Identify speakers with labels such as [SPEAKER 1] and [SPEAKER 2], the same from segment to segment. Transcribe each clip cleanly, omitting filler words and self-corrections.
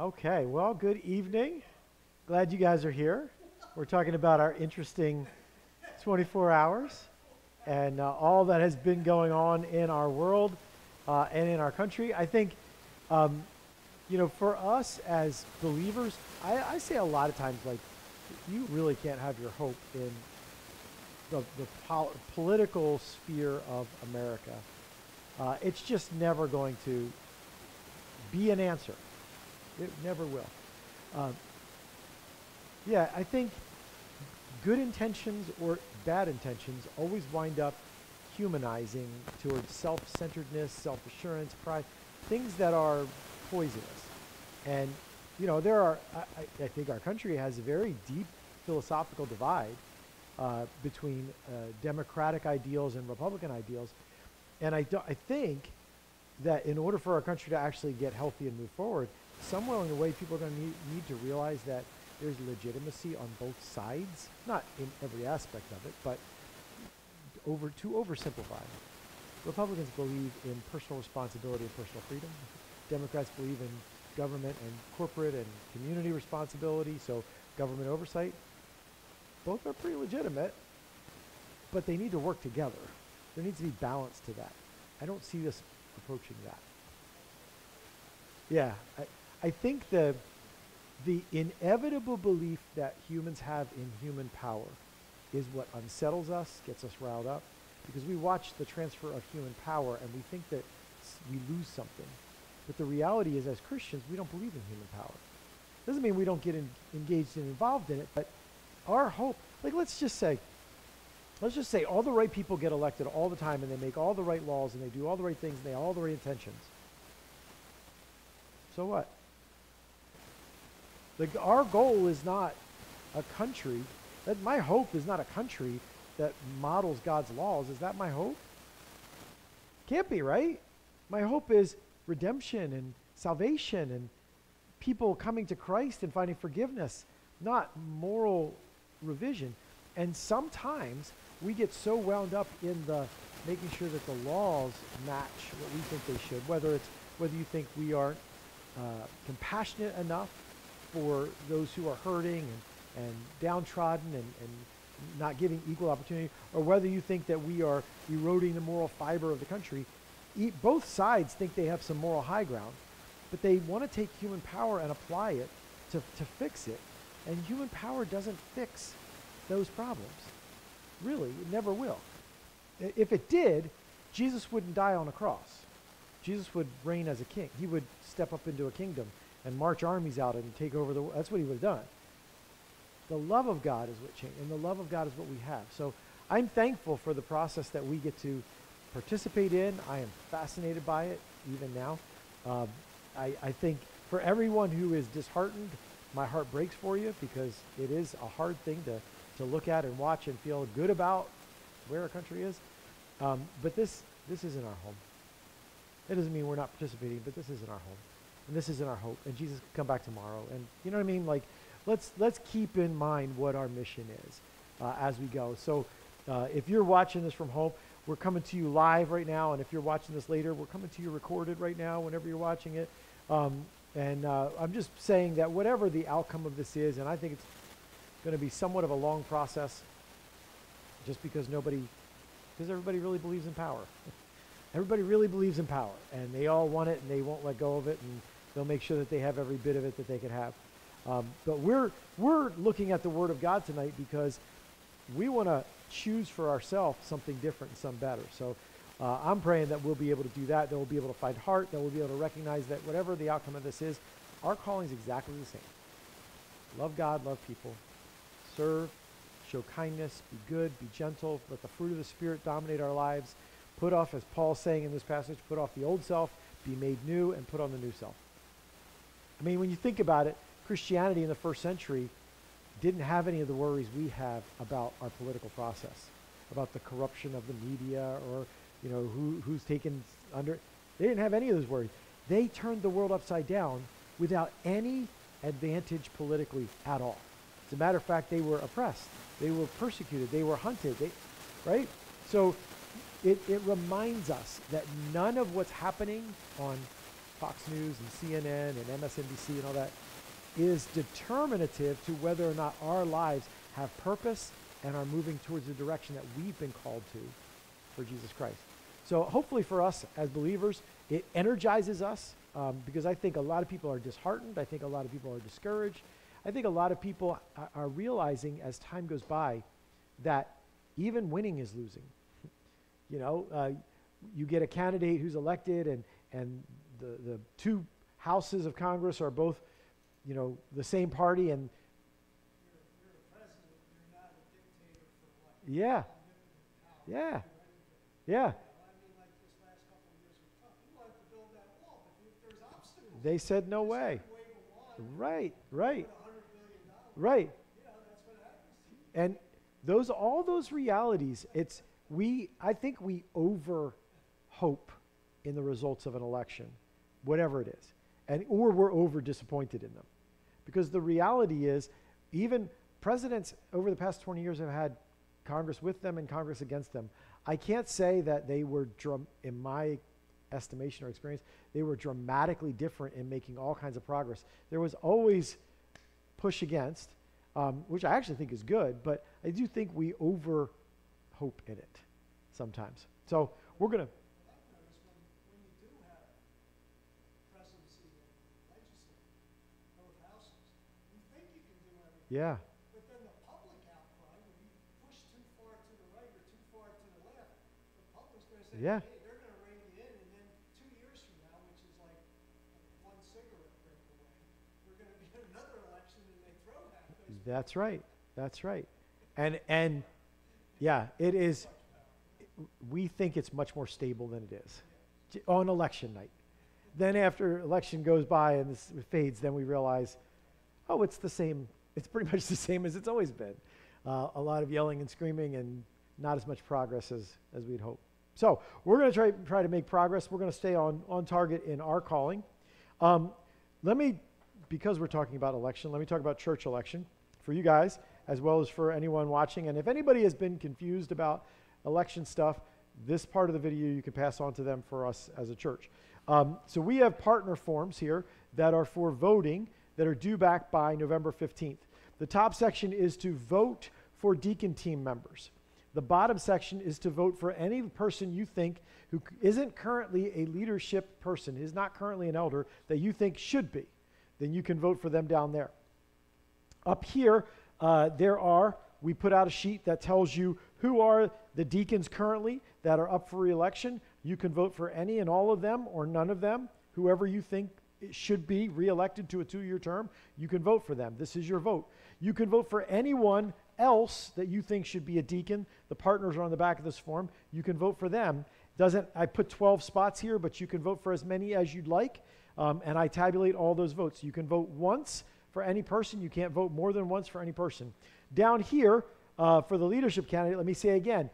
[SPEAKER 1] Okay, well, good evening. Glad you guys are here. We're talking about our interesting 24 hours and all that has been going on in our world and in our country. I think, um, for us as believers, I say a lot of times, like, you really can't have your hope in the political sphere of America. It's just never going to be an answer. It never will. Uh, yeah, I think good intentions or bad intentions always wind up humanizing towards self-centeredness, self-assurance, pride, things that are poisonous. And, I think our country has a very deep philosophical divide between democratic ideals and Republican ideals. And I think that in order for our country to actually get healthy and move forward, somewhere along the way, people are going to need to realize that there's legitimacy on both sides, not in every aspect of it, but to oversimplify. Republicans believe in personal responsibility and personal freedom. Democrats believe in government and corporate and community responsibility, so government oversight. Both are pretty legitimate, but they need to work together. There needs to be balance to that. I don't see us approaching that. Yeah, I think the inevitable belief that humans have in human power is what unsettles us, gets us riled up, because we watch the transfer of human power and we think that we lose something. But the reality is, as Christians, we don't believe in human power. Doesn't mean we don't get engaged and involved in it, but our hope, like let's just say all the right people get elected all the time and they make all the right laws and they do all the right things and they have all the right intentions. So what? Our goal is not a country, my hope is not a country that models God's laws. Is that my hope? Can't be, right? My hope is redemption and salvation and people coming to Christ and finding forgiveness, not moral revision. And sometimes we get so wound up in the making sure that the laws match what we think they should, whether you think we aren't compassionate enough for those who are hurting and downtrodden and not giving equal opportunity, or whether you think that we are eroding the moral fiber of the country. Both sides think they have some moral high ground, but they want to take human power and apply it to fix it. And human power doesn't fix those problems. Really, it never will. If it did, Jesus wouldn't die on a cross. Jesus would reign as a king. He would step up into a kingdom and march armies out and take over that's what he would have done. The love of God is what changed, and the love of God is what we have. So I'm thankful for the process that we get to participate in. I am fascinated by it, even now. I think for everyone who is disheartened, my heart breaks for you, because it is a hard thing to look at and watch and feel good about where our country is. But this isn't our home. It doesn't mean we're not participating, but this isn't our home. And this isn't our hope. And Jesus can come back tomorrow. And you know what I mean? Like, let's keep in mind what our mission is as we go. So if you're watching this from home, we're coming to you live right now. And if you're watching this later, we're coming to you recorded right now whenever you're watching it. And I'm just saying that whatever the outcome of this is, and I think it's going to be somewhat of a long process, just because everybody really believes in power. Everybody really believes in power, and they all want it, and they won't let go of it, and they'll make sure that they have every bit of it that they can have. But we're looking at the Word of God tonight because we want to choose for ourselves something different and some better. So I'm praying that we'll be able to do that we'll be able to find heart, that we'll be able to recognize that whatever the outcome of this is, our calling is exactly the same. Love God, love people, serve, show kindness, be good, be gentle, let the fruit of the Spirit dominate our lives. Put off, as Paul's saying in this passage, put off the old self, be made new, and put on the new self. I mean, when you think about it, Christianity in the first century didn't have any of the worries we have about our political process, about the corruption of the media, or who's taken under. They didn't have any of those worries. They turned the world upside down without any advantage politically at all. As a matter of fact, they were oppressed, they were persecuted, they were hunted, right? So it reminds us that none of what's happening on Fox News and CNN and MSNBC and all that, is determinative to whether or not our lives have purpose and are moving towards the direction that we've been called to for Jesus Christ. So hopefully for us as believers, it energizes us because I think a lot of people are disheartened. I think a lot of people are discouraged. I think a lot of people are realizing as time goes by that even winning is losing. You know, you get a candidate who's elected and the two houses of Congress are both, you know, the same party, and
[SPEAKER 2] you're a president, you're not a dictator for like
[SPEAKER 1] yeah, yeah.
[SPEAKER 2] I mean, like this last couple of years were tough. We wanted to build that wall, but if there's obstacles,
[SPEAKER 1] They said no way.
[SPEAKER 2] wave a wand,
[SPEAKER 1] Right.
[SPEAKER 2] put $100 billion.
[SPEAKER 1] Right.
[SPEAKER 2] You know, that's what happens.
[SPEAKER 1] And all those realities, I think we over hope in the results of an election, whatever it is, or we're over disappointed in them. Because the reality is, even presidents over the past 20 years have had Congress with them and Congress against them. I can't say that they were, in my estimation or experience, they were dramatically different in making all kinds of progress. There was always push against, which I actually think is good, but I do think we over hope in it sometimes. So we're going to,
[SPEAKER 2] What I've noticed when you do have presidency and legislature, both houses, you think you can do everything.
[SPEAKER 1] yeah,
[SPEAKER 2] But then the public outcry, when you push too far to the right or too far to the left, the public's going to say,
[SPEAKER 1] Yeah.
[SPEAKER 2] hey, they're going to rein you in, and then 2 years from now, which is like one cigarette break away, we're going to be in another election and they throw half those.
[SPEAKER 1] that's right. That's right. And yeah, it is. We think it's much more stable than it is on election night. Then after election goes by and this fades, then we realize, oh, it's the same. It's pretty much the same as it's always been. A lot of yelling and screaming and not as much progress as we'd hope. So we're going to try to make progress. We're going to stay on target in our calling. Because we're talking about election, let me talk about church election for you guys as well as for anyone watching. And if anybody has been confused about election stuff, this part of the video you can pass on to them for us as a church. So we have partner forms here that are for voting that are due back by November 15th. The top section is to vote for deacon team members. The bottom section is to vote for any person you think who isn't currently a leadership person, is not currently an elder, that you think should be. Then you can vote for them down there. Up here, we put out a sheet that tells you who are the deacons currently that are up for re-election. You can vote for any and all of them or none of them. Whoever you think should be re-elected to a 2-year term, you can vote for them. This is your vote. You can vote for anyone else that you think should be a deacon. The partners are on the back of this form. You can vote for them. I put 12 spots here, but you can vote for as many as you'd like, and I tabulate all those votes. You can vote once for any person. You can't vote more than once for any person. Down here, for the leadership candidate, let me say again,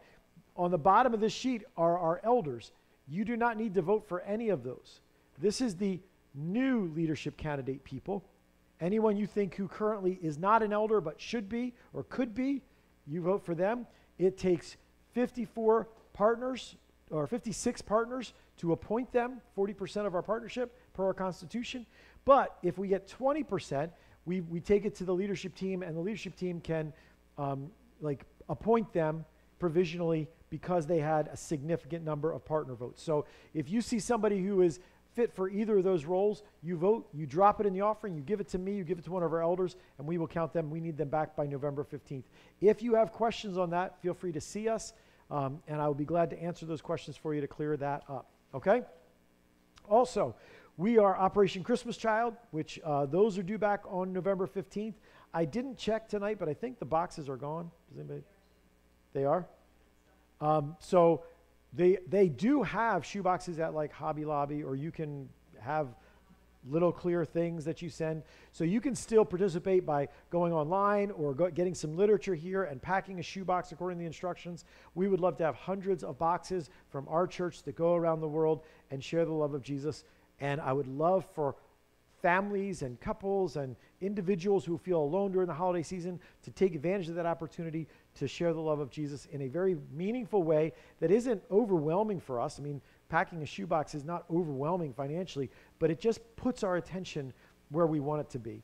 [SPEAKER 1] on the bottom of this sheet are our elders. You do not need to vote for any of those. This is the new leadership candidate people. Anyone you think who currently is not an elder but should be or could be, you vote for them. It takes 54 partners or 56 partners to appoint them, 40% of our partnership per our constitution. But if we get 20%, we take it to the leadership team, and the leadership team can appoint them provisionally because they had a significant number of partner votes. So if you see somebody who is fit for either of those roles, you vote, you drop it in the offering, you give it to me, you give it to one of our elders, and we will count them. We need them back by November 15th. If you have questions on that, feel free to see us, and I will be glad to answer those questions for you to clear that up, okay? Also, we are Operation Christmas Child, which those are due back on November 15th. I didn't check tonight, but I think the boxes are gone. Does anybody? They are? So they do have shoe boxes at like Hobby Lobby, or you can have little clear things that you send. So you can still participate by going online or getting some literature here and packing a shoebox according to the instructions. We would love to have hundreds of boxes from our church that go around the world and share the love of Jesus. And I would love for families and couples and individuals who feel alone during the holiday season to take advantage of that opportunity to share the love of Jesus in a very meaningful way that isn't overwhelming for us. I mean, packing a shoebox is not overwhelming financially, but it just puts our attention where we want it to be.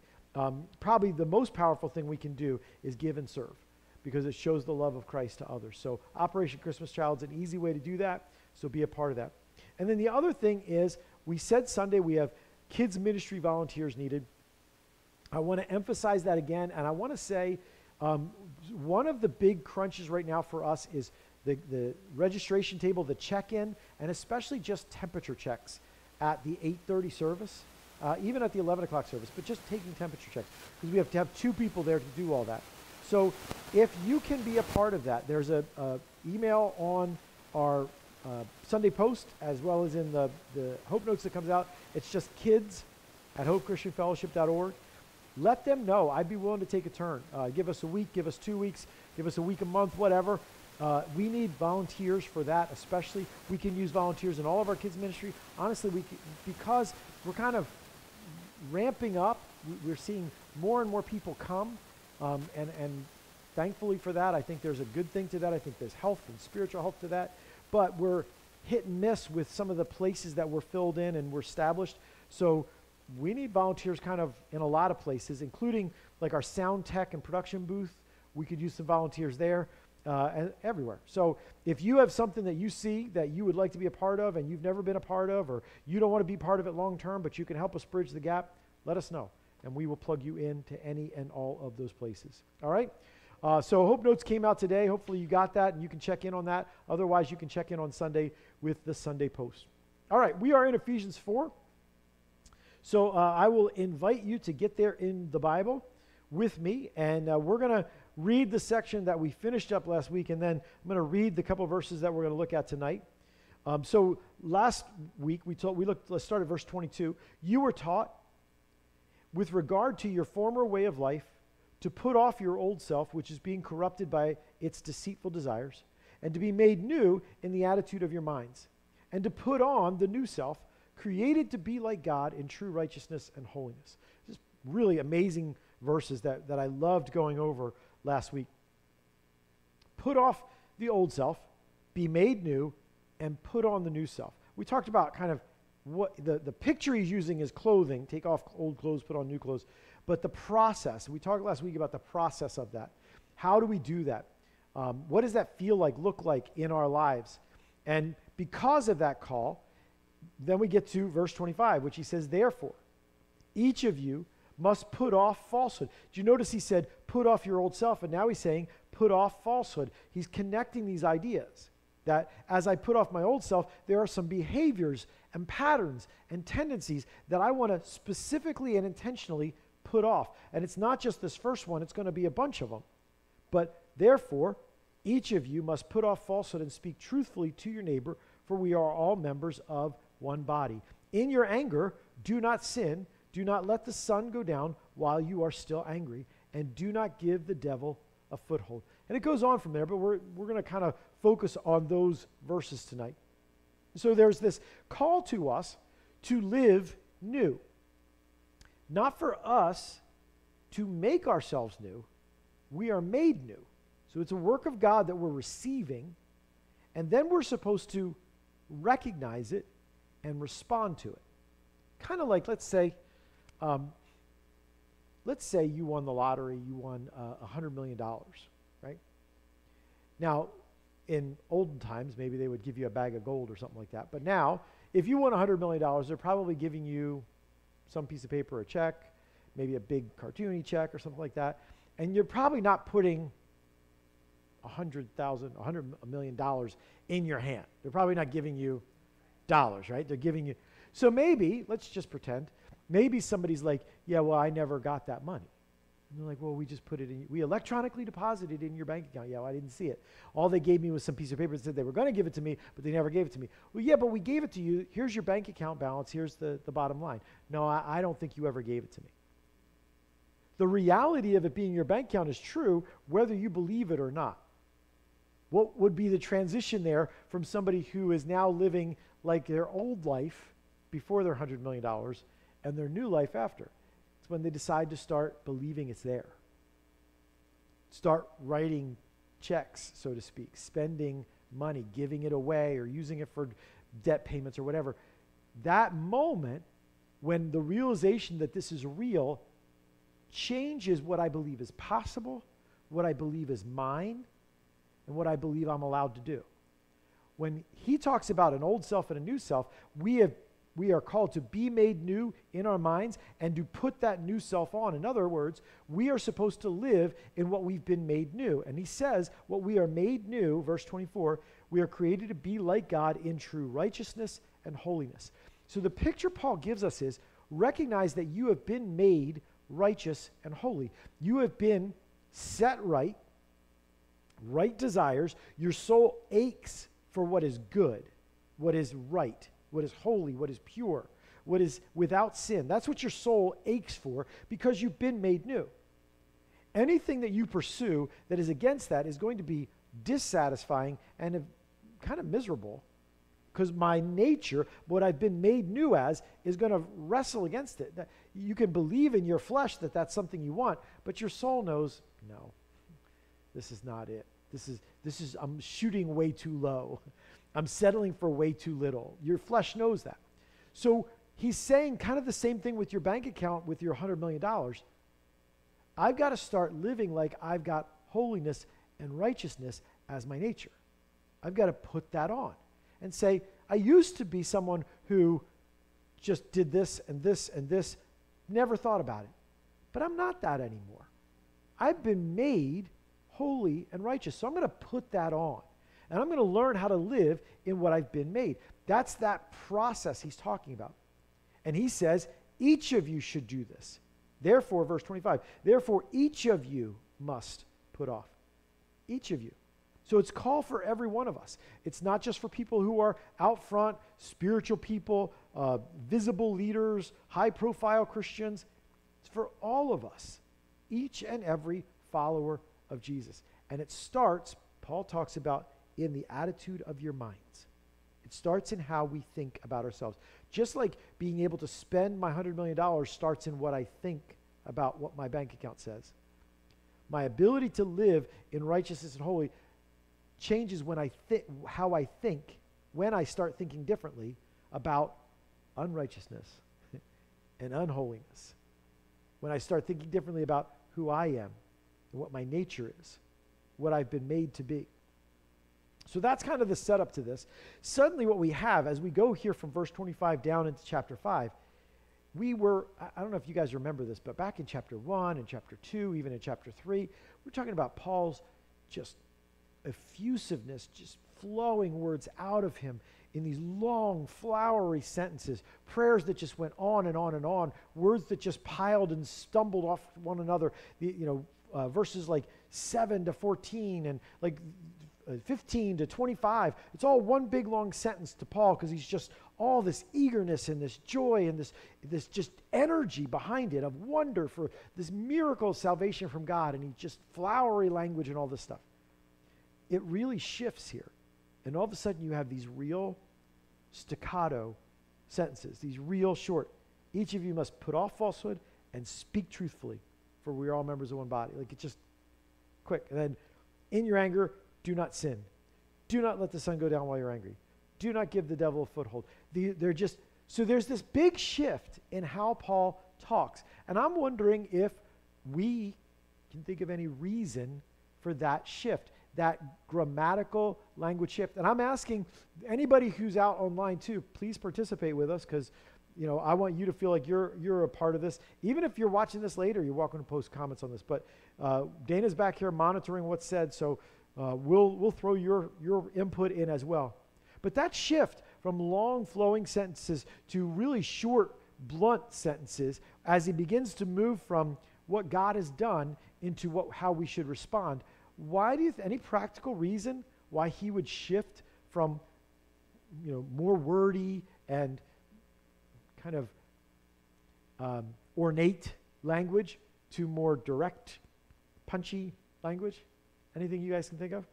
[SPEAKER 1] Probably the most powerful thing we can do is give and serve, because it shows the love of Christ to others. So Operation Christmas Child is an easy way to do that, so be a part of that. And then the other thing is, we said Sunday we have kids ministry volunteers needed. I want to emphasize that again, and I want to say one of the big crunches right now for us is the registration table, the check-in, and especially just temperature checks at the 8:30 service, even at the 11 o'clock service, but just taking temperature checks, because we have to have 2 people there to do all that. So if you can be a part of that, there's a email on our Sunday post, as well as in the Hope Notes that comes out. It's just kids@hopechristianfellowship.org. Let them know. I'd be willing to take a turn. Give us a week, give us 2 weeks, give us a week, a month, whatever. We need volunteers for that, especially. We can use volunteers in all of our kids' ministry. Honestly, because we're kind of ramping up, we're seeing more and more people come, and thankfully for that. I think there's a good thing to that. I think there's health and spiritual health to that. But we're hit and miss with some of the places that we're filled in and we're established. So we need volunteers kind of in a lot of places, including like our sound tech and production booth. We could use some volunteers there, and everywhere. So if you have something that you see that you would like to be a part of and you've never been a part of, or you don't want to be part of it long term, but you can help us bridge the gap, let us know, and we will plug you into any and all of those places. All right? So Hope Notes came out today. Hopefully you got that and you can check in on that. Otherwise, you can check in on Sunday with the Sunday Post. All right, we are in Ephesians 4. So I will invite you to get there in the Bible with me, and we're going to read the section that we finished up last week, and then I'm going to read the couple verses that we're going to look at tonight. So last week let's start at verse 22. You were taught, with regard to your former way of life, to put off your old self, which is being corrupted by its deceitful desires, and to be made new in the attitude of your minds, and to put on the new self, created to be like God in true righteousness and holiness. Just really amazing verses that I loved going over last week. Put off the old self, be made new, and put on the new self. We talked about kind of what the picture he's using is clothing. Take off old clothes, put on new clothes. But the process, we talked last week about the process of that. How do we do that? What does that feel like, look like in our lives? And because of that call, then we get to verse 25, which he says, therefore, each of you must put off falsehood. Do you notice he said, put off your old self, and now he's saying, put off falsehood. He's connecting these ideas that as I put off my old self, there are some behaviors and patterns and tendencies that I want to specifically and intentionally put off. And it's not just this first one, it's going to be a bunch of them. But therefore, each of you must put off falsehood and speak truthfully to your neighbor, for we are all members of one body. In your anger, do not sin. Do not let the sun go down while you are still angry, and do not give the devil a foothold. And it goes on from there, but we're going to kind of focus on those verses tonight. So there's this call to us to live new. Not for us to make ourselves new. We are made new. So it's a work of God that we're receiving, and then we're supposed to recognize it and respond to it. Kind of like, let's say you won the lottery, you won $100 million, right? Now, in olden times, maybe they would give you a bag of gold or something like that. But now, if you won $100 million, they're probably giving you some piece of paper, a check, maybe a big cartoony check or something like that. And you're probably not putting $100 million in your hand. They're probably not giving you dollars, right? They're giving you. So maybe, let's just pretend, maybe somebody's like, yeah, well, I never got that money. And they're like, well, we just put it in, we electronically deposited it in your bank account. Yeah, well, I didn't see it. All they gave me was some piece of paper that said they were going to give it to me, but they never gave it to me. Well, yeah, but we gave it to you. Here's your bank account balance. Here's the bottom line. No, I don't think you ever gave it to me. The reality of it being your bank account is true, whether you believe it or not. What would be the transition there from somebody who is now living like their old life before their $100 million and their new life after? It's when they decide to start believing it's there. Start writing checks, so to speak, spending money, giving it away, or using it for debt payments or whatever. That moment when the realization that this is real changes what I believe is possible, what I believe is mine, and what I believe I'm allowed to do. When he talks about an old self and a new self, we are called to be made new in our minds and to put that new self on. In other words, we are supposed to live in what we've been made new. And he says, what we are made new, verse 24, we are created to be like God in true righteousness and holiness. So the picture Paul gives us is, recognize that you have been made righteous and holy. You have been set right desires. Your soul aches for what is good, what is right, what is holy, what is pure, what is without sin. That's what your soul aches for because you've been made new. Anything that you pursue that is against that is going to be dissatisfying and kind of miserable because my nature, what I've been made new as, is going to wrestle against it. You can believe in your flesh that that's something you want, but your soul knows, no, this is not it. This is, I'm shooting way too low. I'm settling for way too little. Your flesh knows that. So he's saying kind of the same thing with your bank account with your $100 million. I've got to start living like I've got holiness and righteousness as my nature. I've got to put that on and say, I used to be someone who just did this and this and this, never thought about it. But I'm not that anymore. I've been made holy and righteous. So I'm going to put that on. And I'm going to learn how to live in what I've been made. That's that process he's talking about. And he says, each of you should do this. Therefore, verse 25, therefore each of you must put off. Each of you. So it's called for every one of us. It's not just for people who are out front, spiritual people, visible leaders, high-profile Christians. It's for all of us, each and every follower of Jesus. And it starts, Paul talks about, in the attitude of your minds. It starts in how we think about ourselves. Just like being able to spend my $100 million starts in what I think about what my bank account says. My ability to live in righteousness and holy changes when I how I think, when I start thinking differently about unrighteousness and unholiness. When I start thinking differently about who I am and what my nature is, what I've been made to be. So that's kind of the setup to this. Suddenly what we have, as we go here from verse 25 down into chapter 5, I don't know if you guys remember this, but back in chapter 1 and chapter 2, even in chapter 3, we're talking about Paul's just effusiveness, just flowing words out of him in these long, flowery sentences, prayers that just went on and on and on, words that just piled and stumbled off one another, verses like 7 to 14 and like 15 to 25. It's all one big long sentence to Paul because he's just all this eagerness and this joy and this just energy behind it of wonder for this miracle of salvation from God, and he just flowery language and all this stuff. It really shifts here. And all of a sudden you have these real staccato sentences, these real short. Each of you must put off falsehood and speak truthfully, for we are all members of one body. Like, it's just quick. And then, in your anger, do not sin. Do not let the sun go down while you're angry. Do not give the devil a foothold. So there's this big shift in how Paul talks. And I'm wondering if we can think of any reason for that shift, that grammatical language shift. And I'm asking anybody who's out online too, please participate with us, because I want you to feel like you're a part of this. Even if you're watching this later, you're welcome to post comments on this. But Dana's back here monitoring what's said, so we'll throw your input in as well. But that shift from long flowing sentences to really short, blunt sentences, as he begins to move from what God has done into how we should respond. Why do you any practical reason why he would shift from more wordy and kind of ornate language to more direct, punchy language? Anything you guys can think of?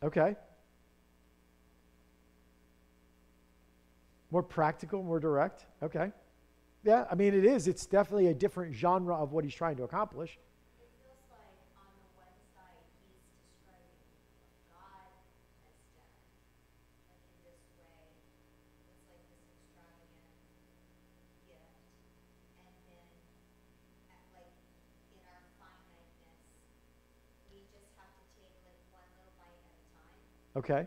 [SPEAKER 1] Okay. More practical, more direct. Okay. Yeah, I mean, it is. It's definitely a different genre of what he's trying to accomplish. Okay?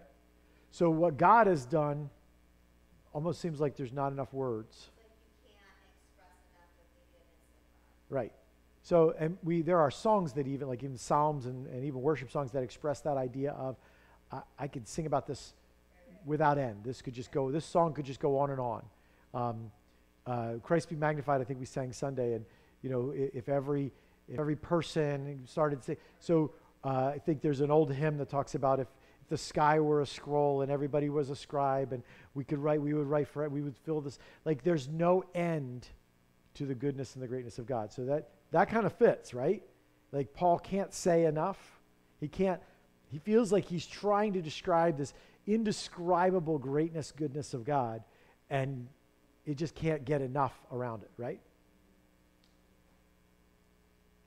[SPEAKER 1] So what God has done almost seems like there's not enough words.
[SPEAKER 3] Like you can't express enough of the goodness of God.
[SPEAKER 1] Right. So, and there are songs that even Psalms and even worship songs that express that idea of, I could sing about this without end. This song could just go on and on. Christ be magnified, I think we sang Sunday, and if every person started to say, so I think there's an old hymn that talks about if the sky were a scroll and everybody was a scribe and we would fill this, like there's no end to the goodness and the greatness of God. So that kind of fits, right? Like Paul can't say enough. He feels like he's trying to describe this indescribable greatness, goodness of God, and it just can't get enough around it, right?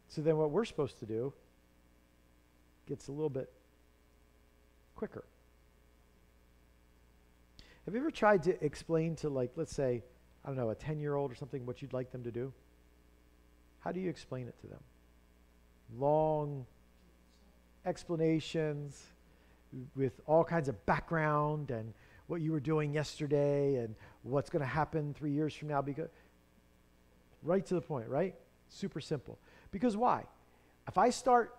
[SPEAKER 1] So then what we're supposed to do gets a little bit quicker. Have you ever tried to explain to, like, let's say, I don't know, a 10-year-old or something, what you'd like them to do? How do you explain it to them? Long explanations with all kinds of background and what you were doing yesterday and what's going to happen 3 years from now. Because right to the point, right? Super simple. Because why? If I start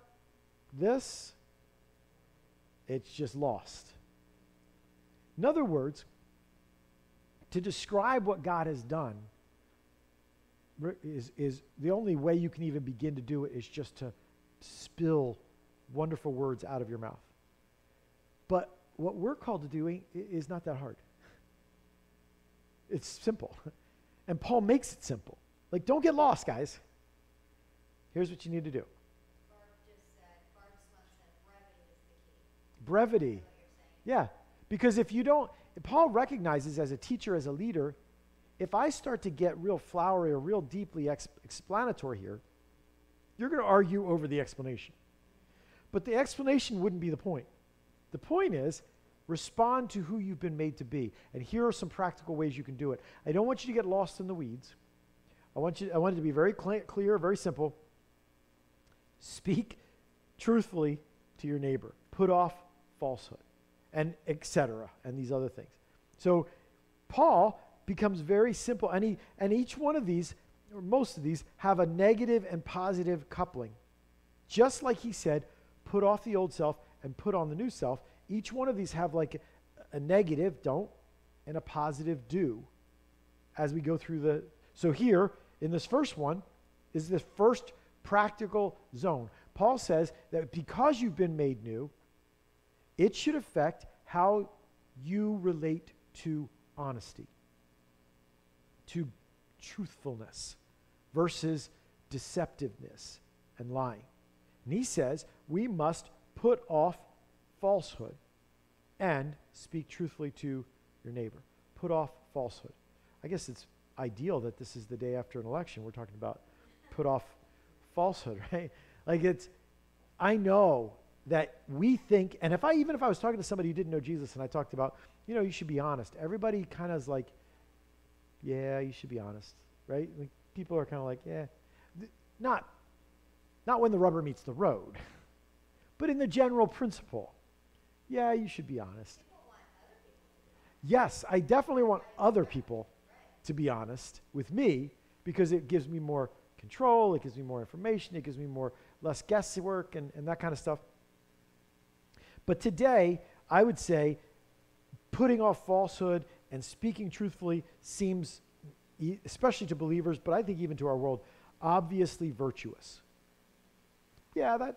[SPEAKER 1] this, it's just lost. In other words, to describe what God has done is the only way you can even begin to do it is just to spill wonderful words out of your mouth. But what we're called to doing is not that hard. It's simple. And Paul makes it simple. Like, don't get lost, guys. Here's what you need to do.
[SPEAKER 3] Barb said brevity is the key.
[SPEAKER 1] Brevity. Yeah. Because if Paul recognizes as a teacher, as a leader, if I start to get real flowery or real deeply explanatory here, you're going to argue over the explanation. But the explanation wouldn't be the point. The point is, respond to who you've been made to be. And here are some practical ways you can do it. I don't want you to get lost in the weeds. I want it to be very clear, very simple. Speak truthfully to your neighbor. Put off falsehood, and etc., and these other things. So Paul becomes very simple, and each one of these, or most of these, have a negative and positive coupling. Just like he said, put off the old self and put on the new self. Each one of these have like a negative, don't, and a positive, do, as we go through so here, in this first one, is the first practical zone. Paul says that because you've been made new, it should affect how you relate to honesty, to truthfulness versus deceptiveness and lying. And he says we must put off falsehood and speak truthfully to your neighbor. Put off falsehood. I guess it's ideal that this is the day after an election. We're talking about put off falsehood, right? Like I know that we think, and even if I was talking to somebody who didn't know Jesus and I talked about, you should be honest. Everybody kind of is like, yeah, you should be honest, right? Like people are kind of like, yeah. Not when the rubber meets the road, but in the general principle. Yeah, you should be honest. Yes, I definitely want other people to be honest with me because it gives me more control, it gives me more information, it gives me less guesswork and that kind of stuff. But today, I would say putting off falsehood and speaking truthfully seems, especially to believers, but I think even to our world, obviously virtuous. Yeah,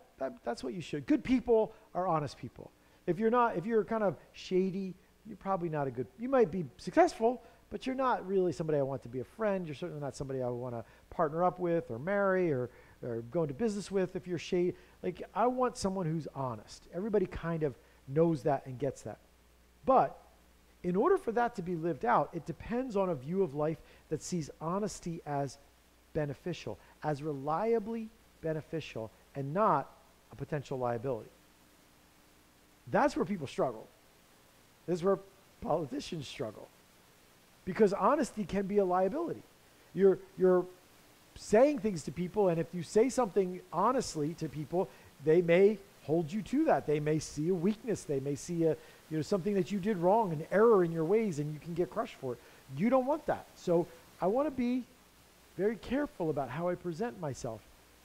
[SPEAKER 1] that's what you should. Good people are honest people. If you're kind of shady, you're probably not you might be successful, but you're not really somebody I want to be a friend. You're certainly not somebody I want to partner up with or marry or go into business with if you're shady. Like, I want someone who's honest. Everybody kind of knows that and gets that. But in order for that to be lived out, it depends on a view of life that sees honesty as beneficial, as reliably beneficial, and not a potential liability. That's where people struggle. This is where politicians struggle. Because honesty can be a liability. You're saying things to people, and if you say something honestly to people, they may hold you to that. They may see a weakness. They may see something that you did wrong, an error in your ways, and you can get crushed for it. You don't want that. So I want to be very careful about how I present myself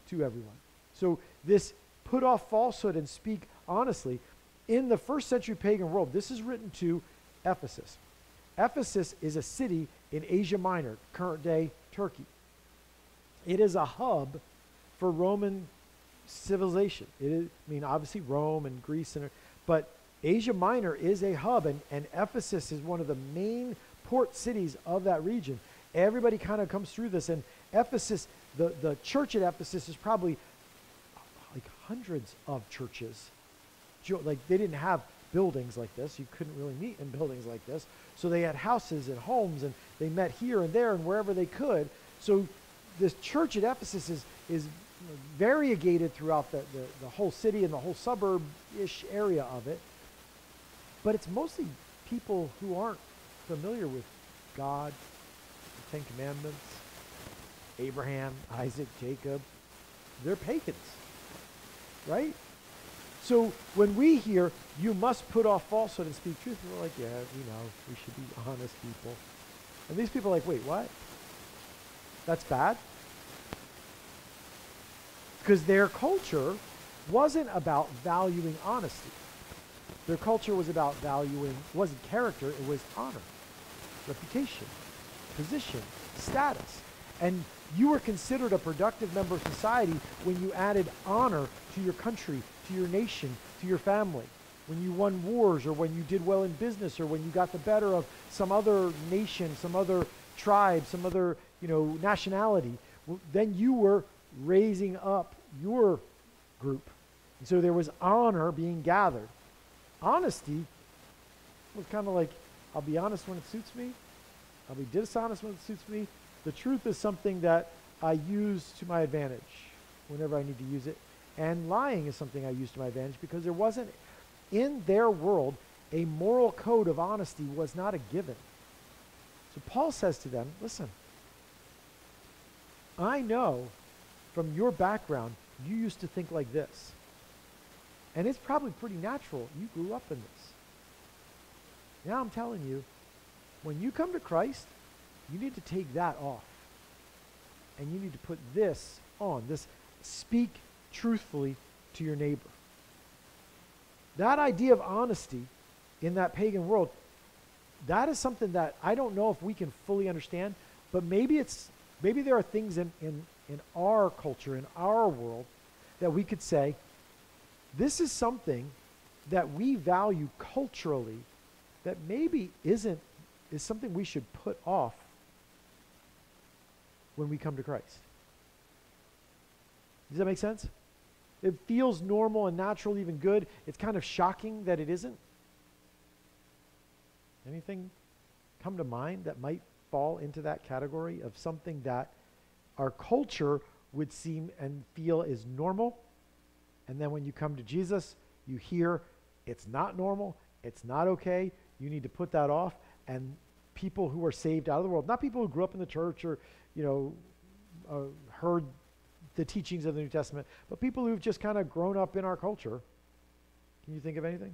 [SPEAKER 1] to everyone. So this put off falsehood and speak honestly. In the first century pagan world, this is written to Ephesus. Ephesus is a city in Asia Minor, current day Turkey. It is a hub for Roman civilization. It is, obviously Rome and Greece, but Asia Minor is a hub, and Ephesus is one of the main port cities of that region. Everybody kind of comes through this, and Ephesus, the church at Ephesus is probably like hundreds of churches. Like they didn't have buildings like this. You couldn't really meet in buildings like this. So they had houses and homes, and they met here and there and wherever they could. So this church at Ephesus is variegated throughout the whole city and the whole suburb-ish area of it. But it's mostly people who aren't familiar with God, the Ten Commandments, Abraham, Isaac, Jacob. They're pagans, right? So when we hear, you must put off falsehood and speak truth, we're like, yeah, we should be honest people. And these people are like, wait, what? That's bad? Because their culture wasn't about valuing honesty. Their culture was about wasn't character, it was honor, reputation, position, status. And you were considered a productive member of society when you added honor to your country, to your nation, to your family. When you won wars, or when you did well in business, or when you got the better of some other nation, some other tribe, some other nationality, then you were raising up your group. And so there was honor being gathered. Honesty was kind of like, I'll be honest when it suits me. I'll be dishonest when it suits me. The truth is something that I use to my advantage whenever I need to use it. And lying is something I use to my advantage, because there wasn't, in their world, a moral code of honesty was not a given. So Paul says to them, listen, I know from your background, you used to think like this. And it's probably pretty natural. You grew up in this. Now I'm telling you, when you come to Christ, you need to take that off. And you need to put this on. This speak truthfully to your neighbor. That idea of honesty in that pagan world, that is something that I don't know if we can fully understand, but maybe there are things in our culture, in our world, that we could say, this is something that we value culturally that maybe is something we should put off when we come to Christ. Does that make sense? It feels normal and natural, even good. It's kind of shocking that it isn't. Anything come to mind that might fall into that category of something that our culture would seem and feel is normal? And then when you come to Jesus, you hear it's not normal, it's not okay, you need to put that off. And people who are saved out of the world, not people who grew up in the church or, heard the teachings of the New Testament, but people who've just kind of grown up in our culture. Can you think of anything?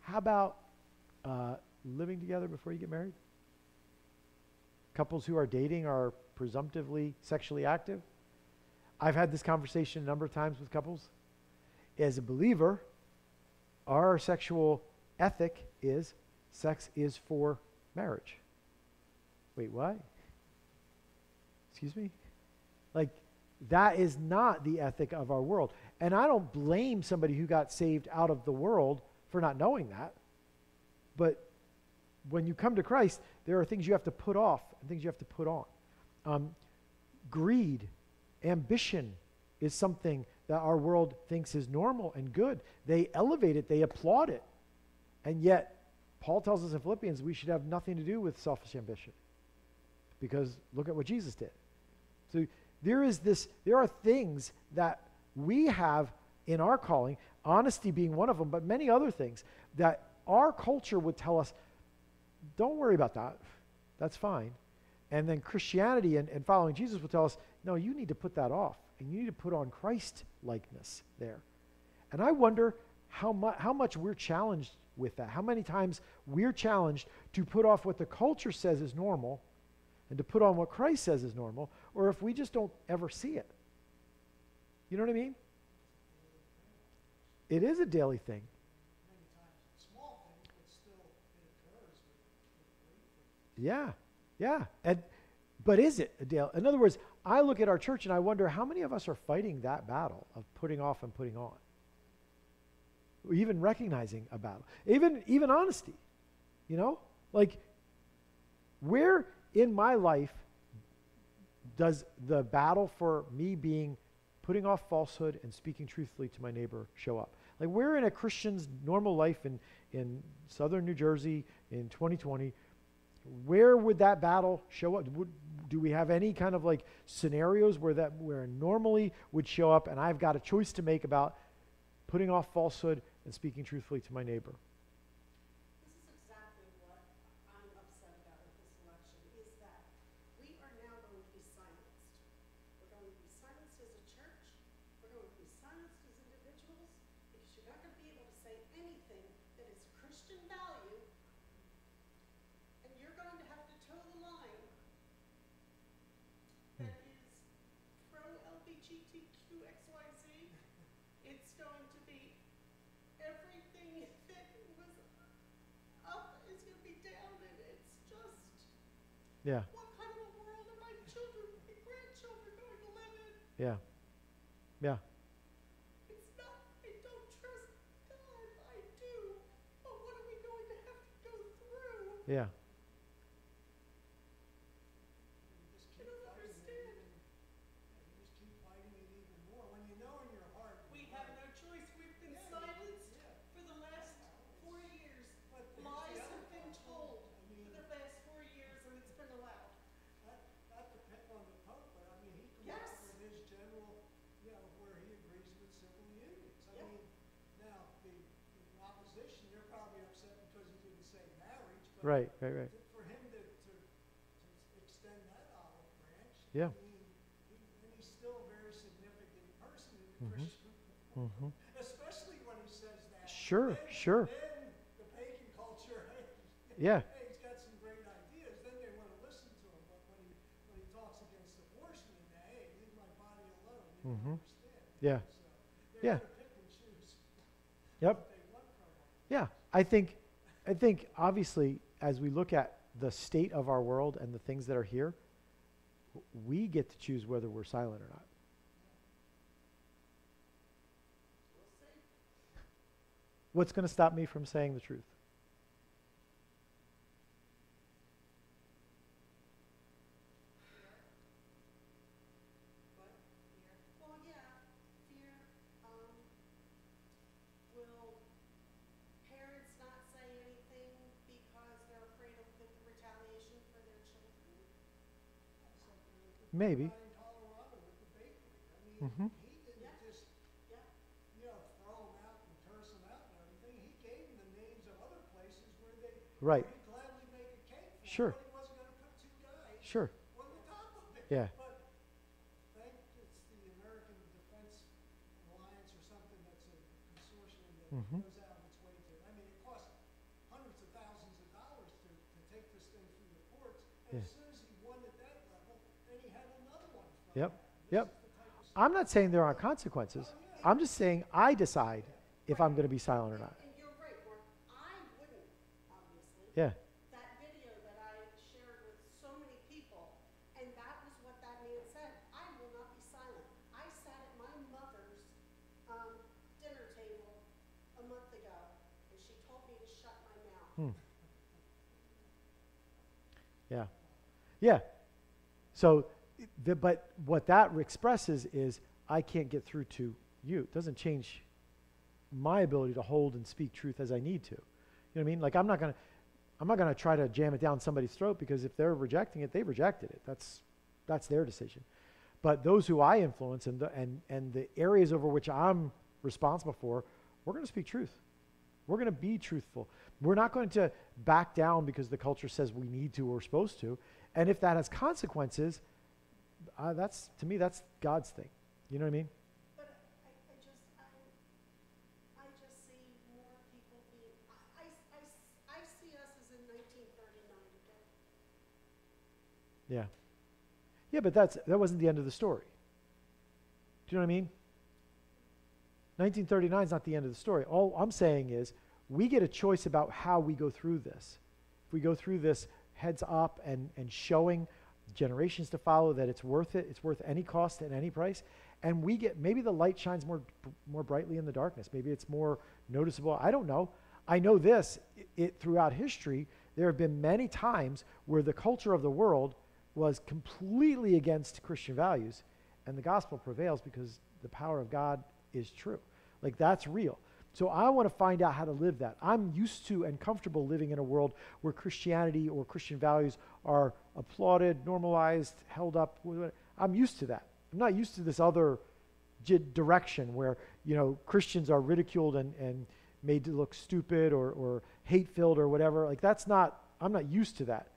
[SPEAKER 1] How about living together before you get married? Couples who are dating are presumptively sexually active. I've had this conversation a number of times with couples. As a believer, our sexual ethic is sex is for marriage. Wait, what? Excuse me? Like, that is not the ethic of our world. And I don't blame somebody who got saved out of the world for not knowing that. But when you come to Christ, there are things you have to put off and things you have to put on. Greed, ambition is something that our world thinks is normal and good. They elevate it, they applaud it. And yet, Paul tells us in Philippians we should have nothing to do with selfish ambition. Because look at what Jesus did. So there are things that we have in our calling, honesty being one of them, but many other things that our culture would tell us, don't worry about that. That's fine. And then Christianity and following Jesus will tell us, no, you need to put that off. And you need to put on Christ likeness there. And I wonder how much we're challenged with that. How many times we're challenged to put off what the culture says is normal and to put on what Christ says is normal, or if we just don't ever see it. You know what I mean? It is a daily thing.
[SPEAKER 2] Many times it's small things, but still it occurs with
[SPEAKER 1] Yeah, yeah. But is it a daily? In other words, I look at our church and I wonder how many of us are fighting that battle of putting off and putting on. Even recognizing a battle. Even honesty. You know? Like, where in my life does the battle for me putting off falsehood and speaking truthfully to my neighbor show up? Like, where in a Christian's normal life in southern New Jersey in 2020, where would that battle show up? Do we have any kind of like scenarios where normally would show up and I've got a choice to make about putting off falsehood and speaking truthfully to my neighbor?
[SPEAKER 4] This is exactly what I'm upset about with this election, is that we are now going to be silenced. We're going to be silenced as a church. We're going to be silenced as individuals, because you're not going to be able to say anything that is a Christian value, and you're going to have to toe the line that is pro-LGBTQXYZ. It's going to be everything that was up is going to be down, and it's just,
[SPEAKER 1] Yeah,
[SPEAKER 4] what kind of a world are my children and grandchildren going to live in?
[SPEAKER 1] yeah, yeah,
[SPEAKER 4] It's not, I don't trust God, I do, but what are we going to have to go through?
[SPEAKER 1] yeah,
[SPEAKER 2] just
[SPEAKER 4] I
[SPEAKER 2] keep
[SPEAKER 4] don't
[SPEAKER 2] fighting
[SPEAKER 4] understand.
[SPEAKER 2] you just keep fighting it even more. When you know in your heart.
[SPEAKER 4] We have no choice, we've been
[SPEAKER 2] Yeah,
[SPEAKER 4] silenced
[SPEAKER 2] yeah.
[SPEAKER 4] for the last 4 years.
[SPEAKER 2] But here's the
[SPEAKER 4] Lies
[SPEAKER 2] other
[SPEAKER 4] have been
[SPEAKER 2] problem.
[SPEAKER 4] told
[SPEAKER 2] I mean,
[SPEAKER 4] for the last 4 years, and it's been allowed.
[SPEAKER 2] not to pick on the Pope, but I mean, he comes
[SPEAKER 4] Yes.
[SPEAKER 2] out with his general, where he agrees with civil unions. I
[SPEAKER 4] Yep.
[SPEAKER 2] mean, now, the opposition, they're probably upset because he didn't say marriage, but
[SPEAKER 1] right.
[SPEAKER 2] for him to extend that olive branch,
[SPEAKER 1] Yeah.
[SPEAKER 2] I mean, and he's still a very significant person in the
[SPEAKER 1] Mhm.
[SPEAKER 2] Christian world,
[SPEAKER 1] Mm-hmm.
[SPEAKER 2] especially when he says that.
[SPEAKER 1] Sure,
[SPEAKER 2] Then-
[SPEAKER 1] sure.
[SPEAKER 2] Then the pagan culture,
[SPEAKER 1] Yeah,
[SPEAKER 2] hey, he's got some great ideas, then they want to listen to him. But when he talks against abortion and that, hey, leave my body alone, they
[SPEAKER 1] Mhm.
[SPEAKER 2] don't understand.
[SPEAKER 1] Yeah.
[SPEAKER 2] So they're
[SPEAKER 1] Yeah.
[SPEAKER 2] going to pick and choose
[SPEAKER 1] yep.
[SPEAKER 2] what they want from him.
[SPEAKER 1] Yeah, I think obviously as we look at the state of our world and the things that are here, we get to choose whether we're silent or not.
[SPEAKER 4] We'll see.
[SPEAKER 1] What's going to stop me from saying the truth?
[SPEAKER 4] What? Fear? Well, yeah, fear. Will parents not say anything because they're afraid of the retaliation for their children?
[SPEAKER 2] It's like the
[SPEAKER 1] Maybe.
[SPEAKER 2] guy in Colorado with the bakery. I mean,
[SPEAKER 1] Mhm.
[SPEAKER 2] he didn't
[SPEAKER 4] Yeah.
[SPEAKER 2] just
[SPEAKER 4] Yeah.
[SPEAKER 2] throw them out and curse them out and everything. He gave them the names of other places where
[SPEAKER 1] Right.
[SPEAKER 2] he'd gladly make a cake for
[SPEAKER 1] Sure.
[SPEAKER 2] them, but he wasn't going to put two guys
[SPEAKER 1] Sure.
[SPEAKER 2] on the top of it.
[SPEAKER 1] Yeah.
[SPEAKER 2] But it's the American Defense Alliance or something that's a consortium that
[SPEAKER 1] Mhm.
[SPEAKER 2] goes out of its way to. I mean, it costs hundreds of thousands of dollars to take this thing through the courts. And
[SPEAKER 1] Yeah.
[SPEAKER 2] as soon as he won at that level, then he had another one.
[SPEAKER 1] Yep.
[SPEAKER 2] This
[SPEAKER 1] Yep.
[SPEAKER 2] is the type of
[SPEAKER 1] I'm not saying there aren't consequences. I'm just saying I decide if I'm going to be silent or not.
[SPEAKER 4] And you're right, Mark. I wouldn't, obviously.
[SPEAKER 1] Yeah.
[SPEAKER 4] That video that I shared with so many people, and that was what that man said. I will not be silent. I sat at my mother's dinner table a month ago, and she told me to shut my mouth.
[SPEAKER 1] Yeah. Yeah. So, but what that expresses is I can't get through to you. It doesn't change my ability to hold and speak truth as I need to. You know what I mean? Like I'm not gonna try to jam it down somebody's throat, because if they're rejecting it, they've rejected it. That's their decision. But those who I influence and the areas over which I'm responsible for, we're going to speak truth. We're going to be truthful. We're not going to back down because the culture says we need to or we're supposed to. And if that has consequences, that's, to me, that's God's thing. You know what I mean?
[SPEAKER 4] But I just see more people being, I see us as in 1939 again.
[SPEAKER 1] Yeah. Yeah, but that wasn't the end of the story. Do you know what I mean? 1939 is not the end of the story. All I'm saying is we get a choice about how we go through this. If we go through this heads up and showing generations to follow that it's worth it, it's worth any cost at any price, and we get, maybe the light shines more brightly in the darkness. Maybe it's more noticeable. I don't know. I know this, throughout history, there have been many times where the culture of the world was completely against Christian values, and the gospel prevails because the power of God is true. Like, that's real. So I want to find out how to live that. I'm used to and comfortable living in a world where Christianity or Christian values are applauded, normalized, held up. I'm used to that. I'm not used to this other direction where, Christians are ridiculed and made to look stupid or hate-filled or whatever. Like, I'm not used to that.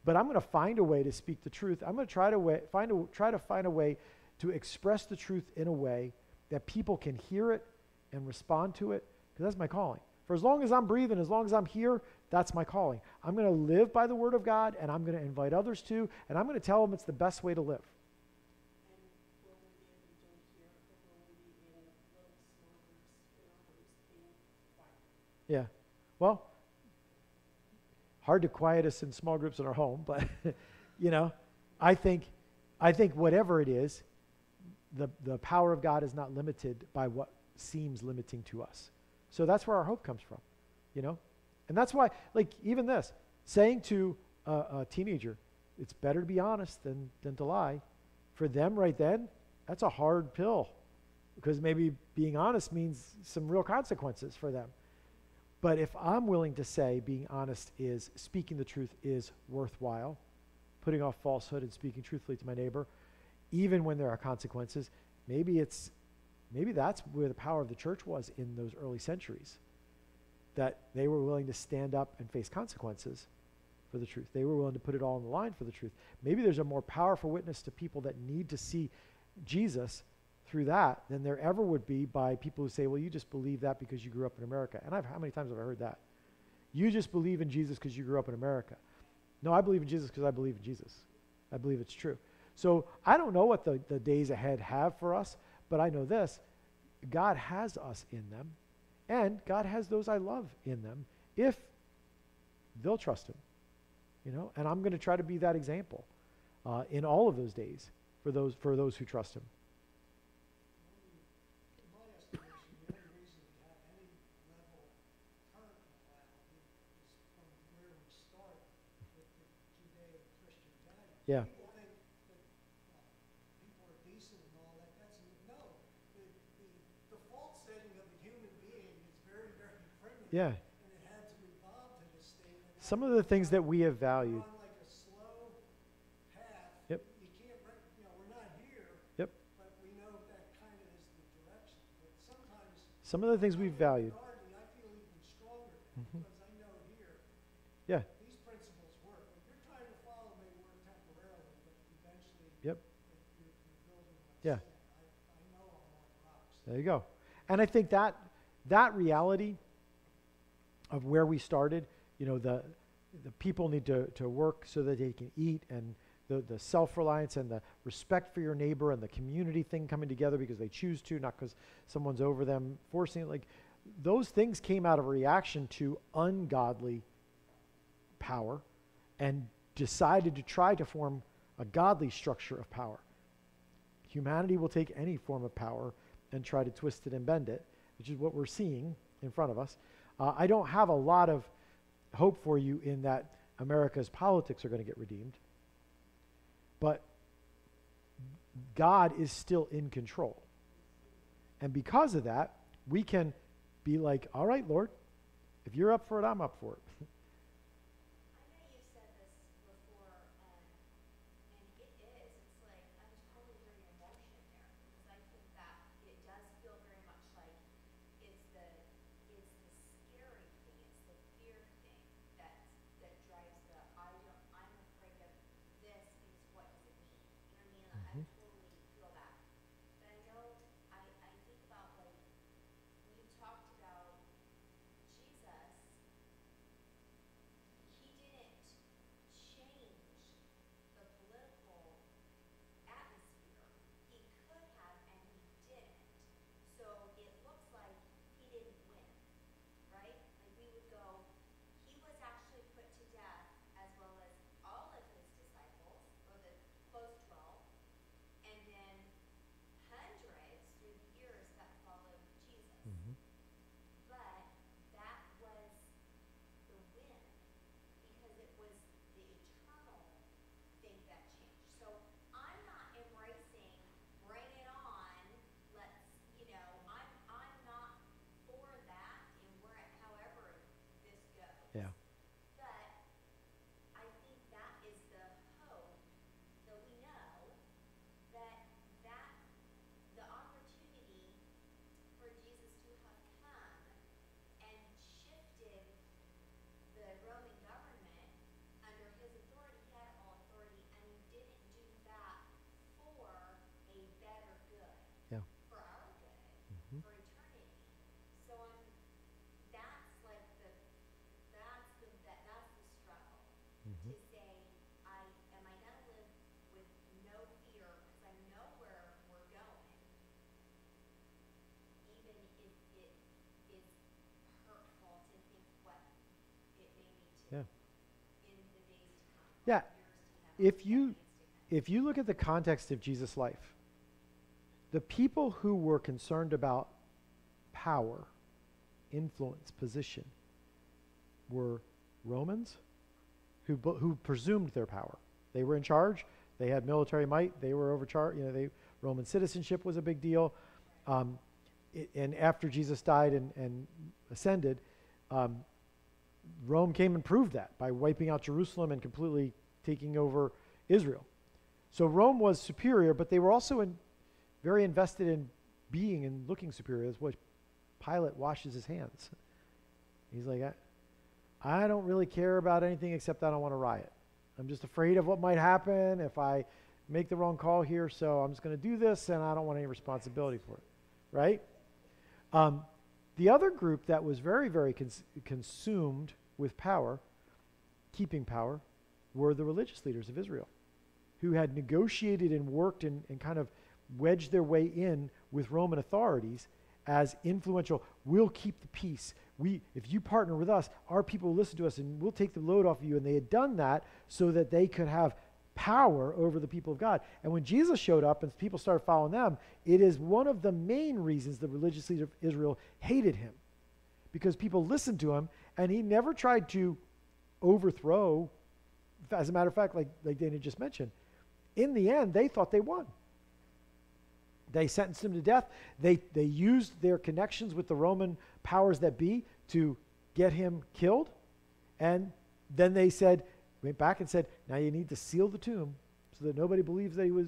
[SPEAKER 1] But I'm going to find a way to speak the truth. I'm going to try to find a way to express the truth in a way that people can hear it and respond to it, because that's my calling. For as long as I'm breathing, as long as I'm here, that's my calling. I'm going to live by the word of God, and I'm going to invite others to, and I'm going to tell them it's the best way to live.
[SPEAKER 4] And will we be able to do it here, or will we be in little small groups, being quiet?
[SPEAKER 1] Yeah. Well, hard to quiet us in small groups in our home, but I think whatever it is, the power of God is not limited by what seems limiting to us. So that's where our hope comes from, And that's why, like, even this, saying to a teenager, it's better to be honest than to lie, for them right then, that's a hard pill, because maybe being honest means some real consequences for them. But if I'm willing to say being honest is, speaking the truth is worthwhile, putting off falsehood and speaking truthfully to my neighbor, even when there are consequences, maybe that's where the power of the church was in those early centuries, that they were willing to stand up and face consequences for the truth. They were willing to put it all on the line for the truth. Maybe there's a more powerful witness to people that need to see Jesus through that than there ever would be by people who say, well, you just believe that because you grew up in America. And how many times have I heard that? You just believe in Jesus because you grew up in America. No, I believe in Jesus because I believe in Jesus. I believe it's true. So I don't know what the days ahead have for us, but I know this: God has us in them, and God has those I love in them if they'll trust him. And I'm going to try to be that example in all of those days for those who trust him.
[SPEAKER 2] In my estimation, the only reason we have any level current morality is from where we start with the Judeo-Christian values.
[SPEAKER 1] Yeah.
[SPEAKER 2] People think that people are decent and all that. No. The default setting of the human being is very, very primitive.
[SPEAKER 1] Yeah.
[SPEAKER 2] And it had to evolve to this state. And
[SPEAKER 1] Some of the things that we have valued.
[SPEAKER 2] on like a slow path.
[SPEAKER 1] Yep.
[SPEAKER 2] You can't, we're not here.
[SPEAKER 1] Yep.
[SPEAKER 2] But we know that kind of is the direction. But sometimes
[SPEAKER 1] Some of the things we've valued.
[SPEAKER 2] gardening, I feel even stronger
[SPEAKER 1] Mhm.
[SPEAKER 2] because I know here
[SPEAKER 1] Yeah.
[SPEAKER 2] these principles work. What you're trying to follow may work temporarily, but eventually
[SPEAKER 1] Yep.
[SPEAKER 2] you're building on
[SPEAKER 1] Yeah.
[SPEAKER 2] sand. I know I'm on rocks.
[SPEAKER 1] There you go. And I think that reality of where we started, the people need to work so that they can eat, and the self-reliance and the respect for your neighbor and the community thing coming together because they choose to, not because someone's over them forcing it. Like, those things came out of a reaction to ungodly power and decided to try to form a godly structure of power. Humanity will take any form of power and try to twist it and bend it, which is what we're seeing in front of us. I don't have a lot of hope for you in that America's politics are going to get redeemed, but God is still in control. And because of that, we can be like, all right, Lord, if you're up for it, I'm up for it.
[SPEAKER 3] I know you've said this before, and it is. It's like, I totally hear your emotion there, because I think that it does feel very much like it's the scary
[SPEAKER 1] Yeah.
[SPEAKER 3] But I think that is the hope that we know that the opportunity for Jesus to have come and shifted the Roman government under his authority. He had all authority, and he didn't do that for a better good,
[SPEAKER 1] Yeah.
[SPEAKER 3] for our good,
[SPEAKER 1] Mhm.
[SPEAKER 3] for eternity. So that's like that's the struggle,
[SPEAKER 1] Mhm.
[SPEAKER 3] to say, am I gonna live with no fear because I know where we're going, even if it is hurtful to think what it may be to
[SPEAKER 1] Yeah.
[SPEAKER 3] in the days to come,
[SPEAKER 1] Yeah.
[SPEAKER 3] years to come,
[SPEAKER 1] If you
[SPEAKER 3] decades to come.
[SPEAKER 1] if you look at the context of Jesus' life, the people who were concerned about power, influence, position were Romans who presumed their power. They were in charge. They had military might. They were overcharged. Roman citizenship was a big deal. And after Jesus died and ascended, Rome came and proved that by wiping out Jerusalem and completely taking over Israel. So Rome was superior, but they were also very invested in being and looking superior. That's why Pilate washes his hands. He's like, I don't really care about anything except I don't want to riot. I'm just afraid of what might happen if I make the wrong call here, so I'm just going to do this, and I don't want any responsibility for it, right? The other group that was very, very consumed with power, keeping power, were the religious leaders of Israel, who had negotiated and worked and kind of wedged their way in with Roman authorities as influential. We'll keep the peace. If you partner with us, our people will listen to us and we'll take the load off of you. And they had done that so that they could have power over the people of God. And when Jesus showed up and people started following them, it is one of the main reasons the religious leaders of Israel hated him, because people listened to him and he never tried to overthrow. As a matter of fact, like Dana just mentioned, in the end, they thought they won. They sentenced him to death. They used their connections with the Roman powers that be to get him killed. And then they went back and said, now you need to seal the tomb so that nobody believes that he was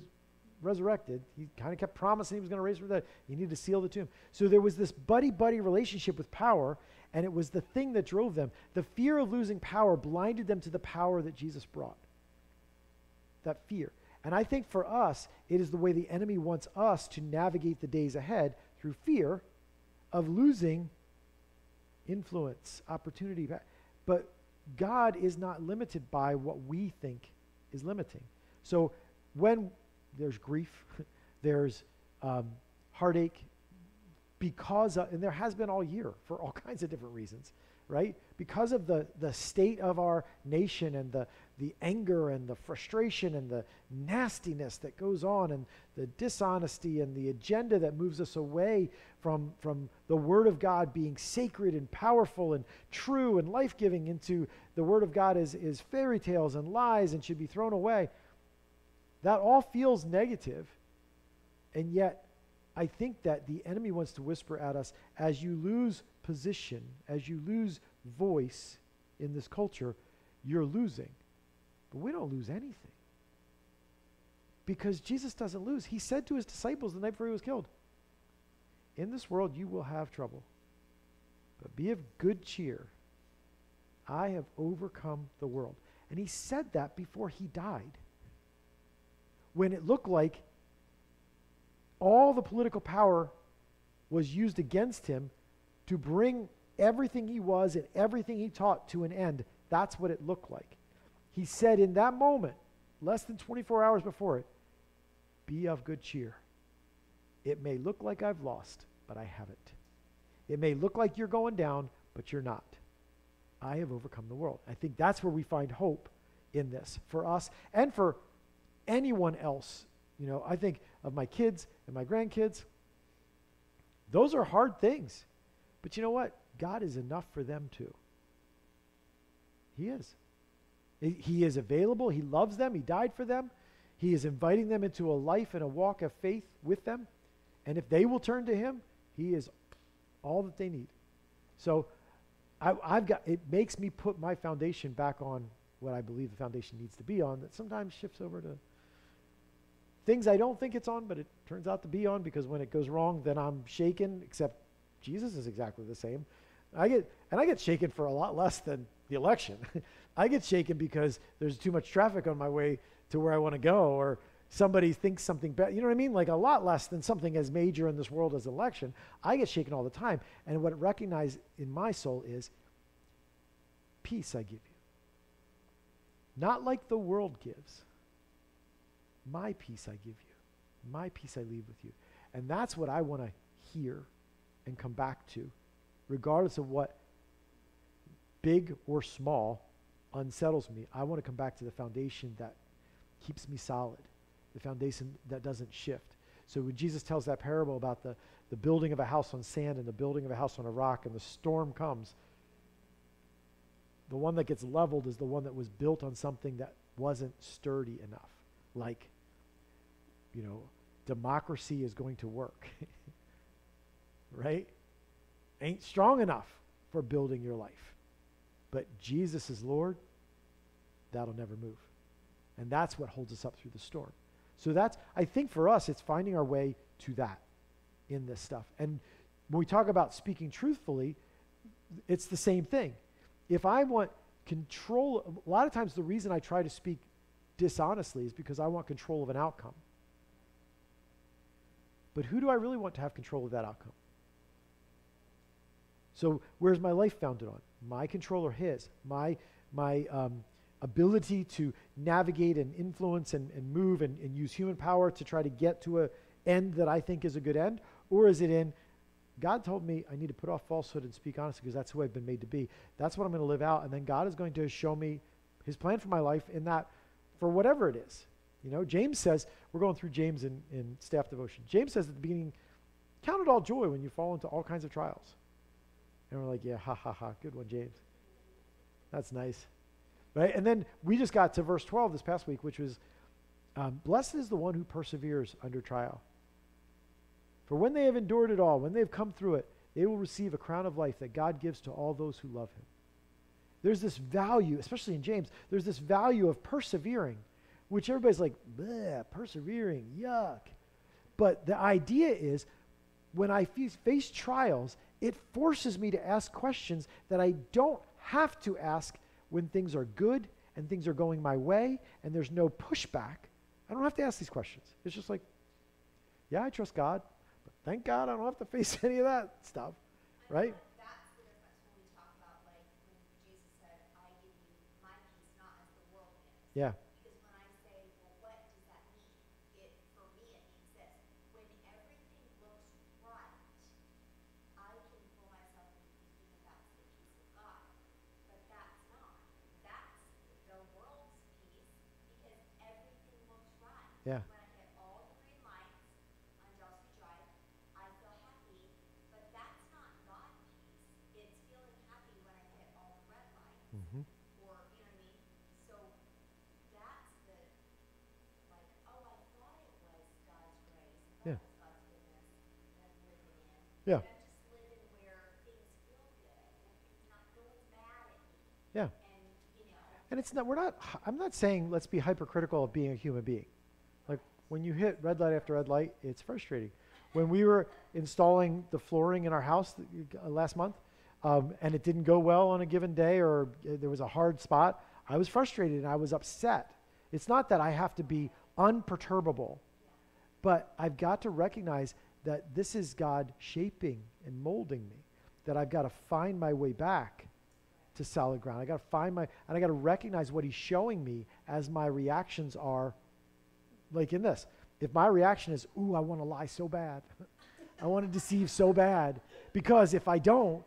[SPEAKER 1] resurrected. He kind of kept promising he was going to raise from the dead. You need to seal the tomb. So there was this buddy-buddy relationship with power, and it was the thing that drove them. The fear of losing power blinded them to the power that Jesus brought. That fear. And I think for us, it is the way the enemy wants us to navigate the days ahead, through fear of losing influence, opportunity. But God is not limited by what we think is limiting. So when there's grief, there's heartache, and there has been all year for all kinds of different reasons, right? Because of the state of our nation and the anger and the frustration and the nastiness that goes on and the dishonesty and the agenda that moves us away from the Word of God being sacred and powerful and true and life-giving into the Word of God is fairy tales and lies and should be thrown away. That all feels negative, and yet I think that the enemy wants to whisper at us, as you lose position, as you lose voice in this culture, you're losing. But we don't lose anything, because Jesus doesn't lose. He said to his disciples the night before he was killed, in this world you will have trouble, but be of good cheer. I have overcome the world. And he said that before he died, when it looked like all the political power was used against him to bring everything he was and everything he taught to an end. That's what it looked like. He said in that moment, less than 24 hours before it, be of good cheer. It may look like I've lost, but I haven't. It may look like you're going down, but you're not. I have overcome the world. I think that's where we find hope in this for us and for anyone else. I think of my kids and my grandkids. Those are hard things. But you know what? God is enough for them too. He is. He is available. He loves them. He died for them. He is inviting them into a life and a walk of faith with them. And if they will turn to him, he is all that they need. So it makes me put my foundation back on what I believe the foundation needs to be on, that sometimes shifts over to things I don't think it's on, but it turns out to be on, because when it goes wrong, then I'm shaken, except Jesus is exactly the same. I get shaken for a lot less than the election. I get shaken because there's too much traffic on my way to where I want to go, or somebody thinks something bad. You know what I mean? Like a lot less than something as major in this world as election. I get shaken all the time. And what I recognize in my soul is peace I give you. Not like the world gives. My peace I give you. My peace I leave with you. And that's what I want to hear and come back to, regardless of what big or small unsettles me. I want to come back to the foundation that keeps me solid, the foundation that doesn't shift. So when Jesus tells that parable about the building of a house on sand and the building of a house on a rock, and the storm comes, the one that gets leveled is the one that was built on something that wasn't sturdy enough. Like, democracy is going to work. Right? Ain't strong enough for building your life. But Jesus is Lord, that'll never move. And that's what holds us up through the storm. So I think for us, it's finding our way to that in this stuff. And when we talk about speaking truthfully, it's the same thing. If I want control, a lot of times the reason I try to speak dishonestly is because I want control of an outcome. But who do I really want to have control of that outcome? So where's my life founded on? My control or his? My ability to navigate and influence and move and use human power to try to get to an end that I think is a good end? Or is it in, God told me I need to put off falsehood and speak honestly because that's who I've been made to be. That's what I'm going to live out. And then God is going to show me his plan for my life in that, for whatever it is. James says, we're going through James in staff devotion. James says at the beginning, count it all joy when you fall into all kinds of trials. And we're like, yeah, ha, ha, ha. Good one, James. That's nice. Right? And then we just got to verse 12 this past week, which was, blessed is the one who perseveres under trial. For when they have endured it all, when they've come through it, they will receive a crown of life that God gives to all those who love him. There's this value, especially in James, there's this value of persevering, which everybody's like, bleh, persevering, yuck. But the idea is, when I face trials, it forces me to ask questions that I don't have to ask when things are good and things are going my way and there's no pushback. I don't have to ask these questions. It's just like, yeah, I trust God, but thank God I don't have to face any of that stuff, right?
[SPEAKER 3] That's the difference when we talk about, like, when Jesus said, I give you my peace, not as the world gives.
[SPEAKER 1] Yeah.
[SPEAKER 3] Because when I say, well, what does that mean? For me, it means this. When everything looks right, I can pull myself into thinking that's the peace of God. But that's not. That's the world's peace, because everything looks right.
[SPEAKER 1] Yeah.
[SPEAKER 3] When I hit all the green lights on Delsey Drive, I feel happy, but that's not God peace. It's feeling happy when I hit all the red lights.
[SPEAKER 1] Mm-hmm.
[SPEAKER 3] Or, you know what I mean? So that's the, like, oh, I thought it was God's grace. I thought
[SPEAKER 1] Yeah.
[SPEAKER 3] it was God's goodness that I'm living in.
[SPEAKER 1] Yeah.
[SPEAKER 3] But I'm just living where things feel good. And it's not, no one's mad at me.
[SPEAKER 1] Yeah.
[SPEAKER 3] And,
[SPEAKER 1] And I'm not saying let's be hypercritical of being a human being. Like when you hit red light after red light, it's frustrating. When we were installing the flooring in our house last month, and it didn't go well on a given day, or there was a hard spot, I was frustrated and I was upset. It's not that I have to be unperturbable, but I've got to recognize that this is God shaping and molding me, that I've got to find my way back to solid ground. I got to and I got to recognize what he's showing me as my reactions are, like in this. If my reaction is, ooh, I want to lie so bad. I want to deceive so bad, because if I don't,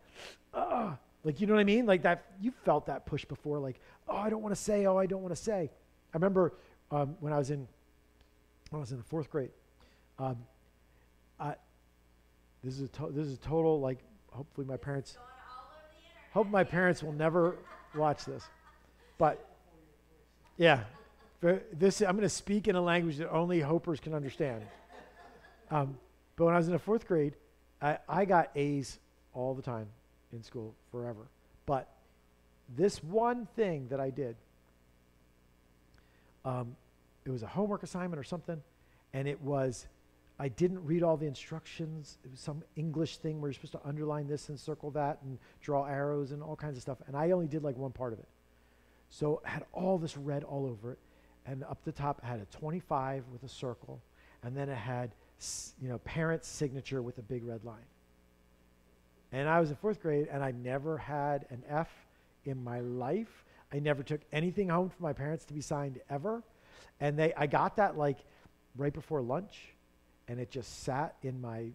[SPEAKER 1] like, you know what I mean? Like that, you felt that push before, like, oh, I don't want to say, oh, I don't want to say. I remember when I was in the fourth grade, this is total, like, hopefully my parents, hope my parents will never watch this. But yeah, I'm going to speak in a language that only Hopers can understand. But when I was in the fourth grade, I got A's all the time in school, forever. But this one thing that I did, it was a homework assignment or something, and I didn't read all the instructions. It was some English thing where you're supposed to underline this and circle that and draw arrows and all kinds of stuff, and I only did like one part of it. So I had all this red all over it, and up the top it had a 25 with a circle, and then it had, parent's signature with a big red line. And I was in 4th grade, and I never had an F in my life. I never took anything home for my parents to be signed ever. And I got that like right before lunch, and it just sat in my,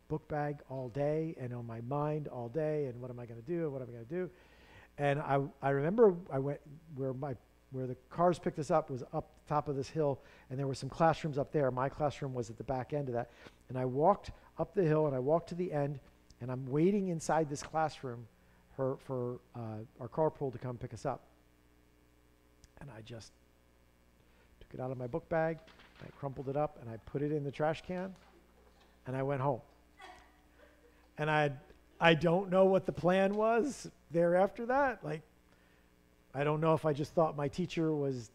[SPEAKER 1] book bag all day and on my mind all day. And what am I going to do? What am I going to do? And I remember I went where the cars picked us up was up top of this hill, and there were some classrooms up there. My classroom was at the back end of that. And I walked up the hill, and I walked to the end, and I'm waiting inside this classroom for our carpool to come pick us up. And I just took it out of my book bag, I crumpled it up, and I put it in the trash can, and I went home. And I don't know what the plan was there after that. Like, I don't know if I just thought my teacher was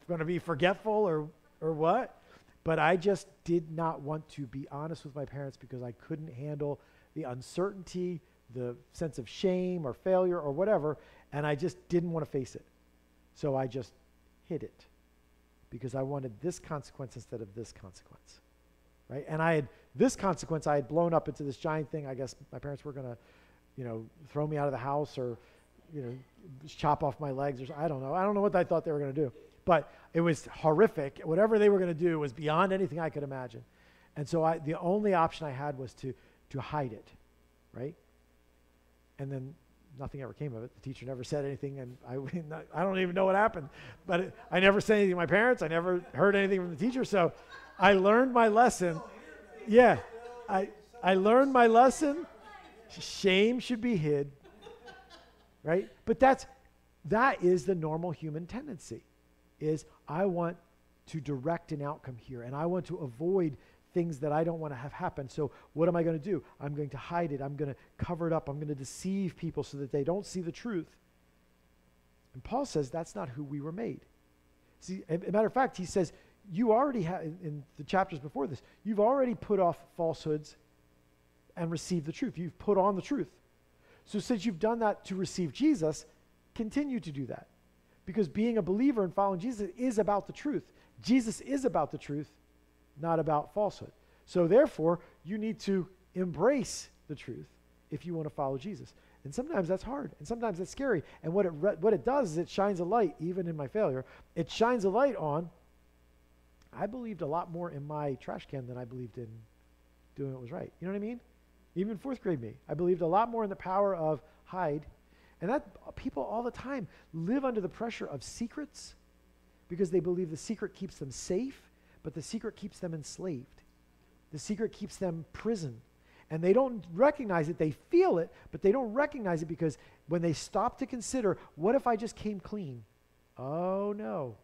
[SPEAKER 1] going to be forgetful or what, but I just did not want to be honest with my parents because I couldn't handle the uncertainty, the sense of shame or failure or whatever, and I just didn't want to face it. So I just hid it because I wanted this consequence instead of this consequence, right? And this consequence I had blown up into this giant thing. I guess my parents were going to, throw me out of the house or, just chop off my legs or I don't know. I don't know what I thought they were going to do, but it was horrific. Whatever they were going to do was beyond anything I could imagine. And so the only option I had was to hide it, right? And then nothing ever came of it. The teacher never said anything, and I don't even know what happened. But I never said anything to my parents. I never heard anything from the teacher. So I learned my lesson. Yeah, I learned my lesson. Shame should be hid, right? But that is the normal human tendency, is I want to direct an outcome here, and I want to avoid things that I don't want to have happen. So what am I going to do? I'm going to hide it. I'm going to cover it up. I'm going to deceive people so that they don't see the truth. And Paul says that's not who we were made. See, as a matter of fact, he says, you already have, in the chapters before this, you've already put off falsehoods and received the truth. You've put on the truth. So since you've done that to receive Jesus, continue to do that. Because being a believer and following Jesus is about the truth. Jesus is about the truth, not about falsehood. So therefore, you need to embrace the truth if you want to follow Jesus. And sometimes that's hard, and sometimes that's scary. And what it does is it shines a light, even in my failure. It shines a light on, I believed a lot more in my trash can than I believed in doing what was right. You know what I mean? Even 4th grade me. I believed a lot more in the power of hide. And that people all the time live under the pressure of secrets because they believe the secret keeps them safe, but the secret keeps them enslaved. The secret keeps them prisoned. And they don't recognize it. They feel it, but they don't recognize it because when they stop to consider, what if I just came clean? Oh, no.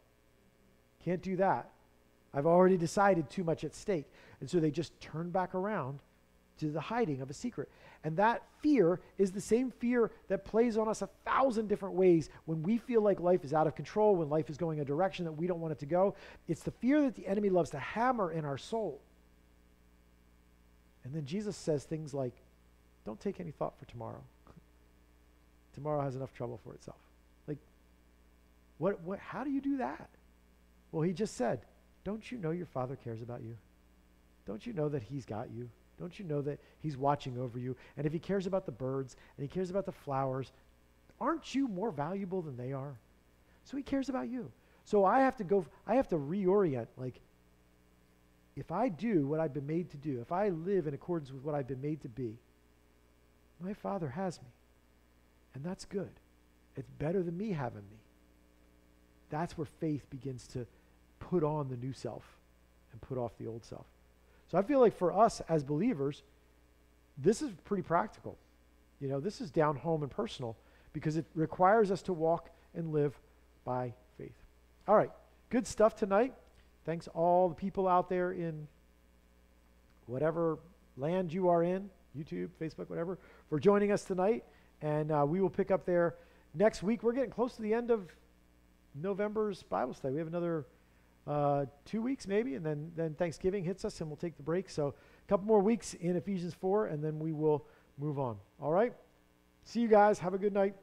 [SPEAKER 1] Can't do that. I've already decided too much at stake. And so they just turn back around to the hiding of a secret. And that fear is the same fear that plays on us 1,000 different ways when we feel like life is out of control, when life is going a direction that we don't want it to go. It's the fear that the enemy loves to hammer in our soul. And then Jesus says things like, don't take any thought for tomorrow. Tomorrow has enough trouble for itself. Like, how do you do that? Well, he just said, don't you know your Father cares about you? Don't you know that he's got you? Don't you know that he's watching over you? And if he cares about the birds and he cares about the flowers, aren't you more valuable than they are? So he cares about you. So I have to reorient. Like, if I do what I've been made to do, if I live in accordance with what I've been made to be, my Father has me. And that's good. It's better than me having me. That's where faith begins to put on the new self and put off the old self. So I feel like for us as believers, this is pretty practical. This is down home and personal because it requires us to walk and live by faith. All right, good stuff tonight. Thanks all the people out there in whatever land you are in, YouTube, Facebook, whatever, for joining us tonight. And we will pick up there next week. We're getting close to the end of November's Bible study. We have another 2 weeks maybe, and then Thanksgiving hits us and we'll take the break. So a couple more weeks in Ephesians 4, and then we will move on. All right? See you guys. Have a good night.